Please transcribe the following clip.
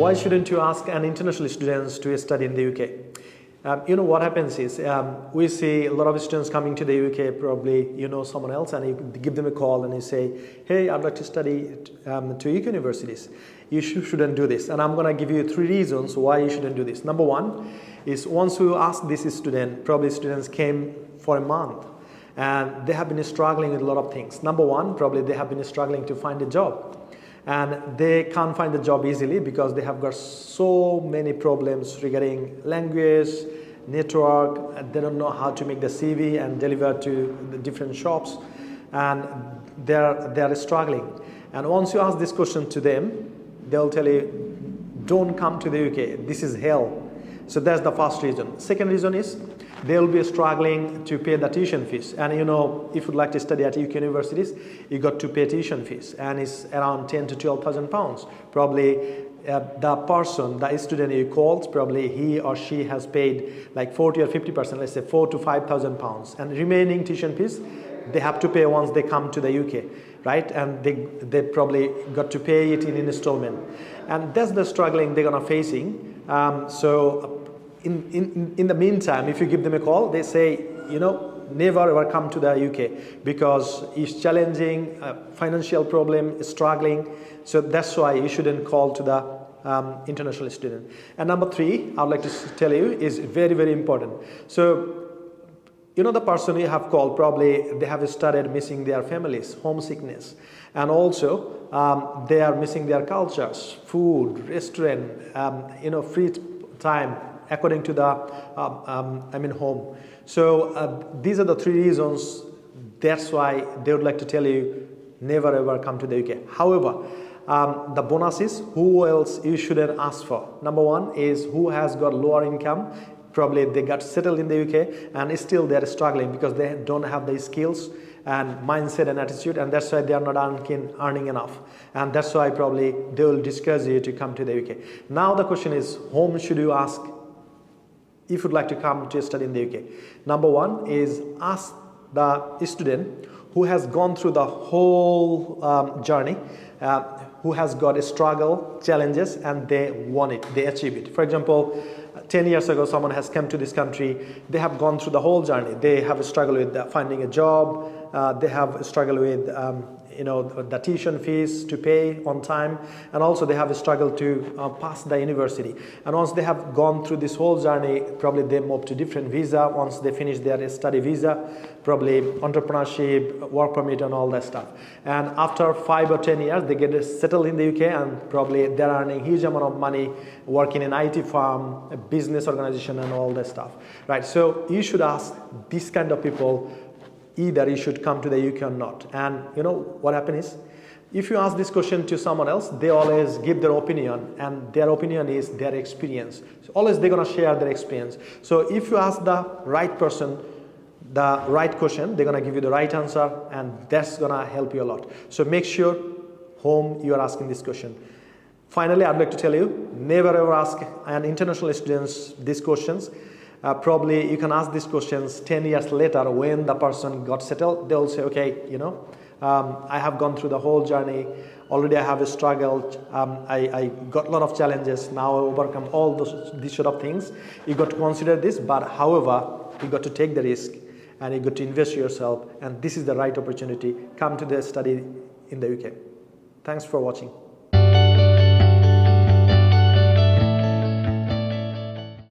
Why shouldn't you ask an international students to study in the UK? What happens is we see a lot of students coming to the UK, probably someone else, and you give them a call and you say, hey, I'd like to study to UK universities. You shouldn't do this. And I'm going to give you 3 reasons why you shouldn't do this. Number 1 is once you ask this student, probably students came for a month and they have been struggling with a lot of things. Number 1, probably they have been struggling to find a job. And they can't find a job easily because they have got so many problems regarding language, network. They don't know how to make the CV and deliver to the different shops, and they're struggling. And once you ask this question to them, they'll tell you, don't come to the UK, this is hell. So that's the first reason. Second reason is they'll be struggling to pay the tuition fees. And if you'd like to study at UK universities, you got to pay tuition fees, and it's around 10 to 12,000 pounds. Probably the student you called, probably he or she has paid like 40 or 50%, let's say 4 to 5,000 pounds. And remaining tuition fees, they have to pay once they come to the UK, right? And they probably got to pay it in installment. And that's the struggling they're gonna facing. In the meantime, if you give them a call, they say, never ever come to the UK because it's challenging, financial problem, struggling. So that's why you shouldn't call to the international student. And number 3, I'd like to tell you is very, very important. So, the person you have called, probably they have started missing their families, homesickness. And also, they are missing their cultures, food, restaurant, free time, according to the home. So these are the 3 reasons. That's why they would like to tell you never ever come to the UK. However, the bonus is who else you shouldn't ask for. Number 1 is who has got lower income. Probably they got settled in the UK and still they're struggling because they don't have the skills and mindset and attitude, and that's why they are not earning enough, and that's why probably they will discourage you to come to the UK. Now the question is, whom should you ask if you'd like to come to study in the UK? Number 1 is ask the student who has gone through the whole journey, who has got a struggle, challenges, and they won it, they achieve it. For example, 10 years ago, someone has come to this country, they have gone through the whole journey. They have a struggle with finding a job, they have a struggle with the tuition fees to pay on time, and also they have a struggle to pass the university. And once they have gone through this whole journey, probably they move to different visa. Once they finish their study visa, probably entrepreneurship, work permit, and all that stuff. And after 5 or 10 years, they get settled in the UK, and probably they're earning huge amount of money working in IT firm, a business organization, and all that stuff, right? So you should ask this kind of people either you should come to the UK or not. And what happens is, if you ask this question to someone else, they always give their opinion, and their opinion is their experience. So always they're gonna share their experience. So if you ask the right person the right question, they're gonna give you the right answer, and that's gonna help you a lot. So make sure whom you are asking this question. Finally, I'd like to tell you, never ever ask an international students these questions. Probably you can ask these questions 10 years later when the person got settled. They'll say, okay, I have gone through the whole journey. Already I have a struggle. I got a lot of challenges. Now I overcome all these sort of things. You got to consider this, but however, you got to take the risk and you got to invest yourself. And this is the right opportunity. Come to the study in the UK. Thanks for watching.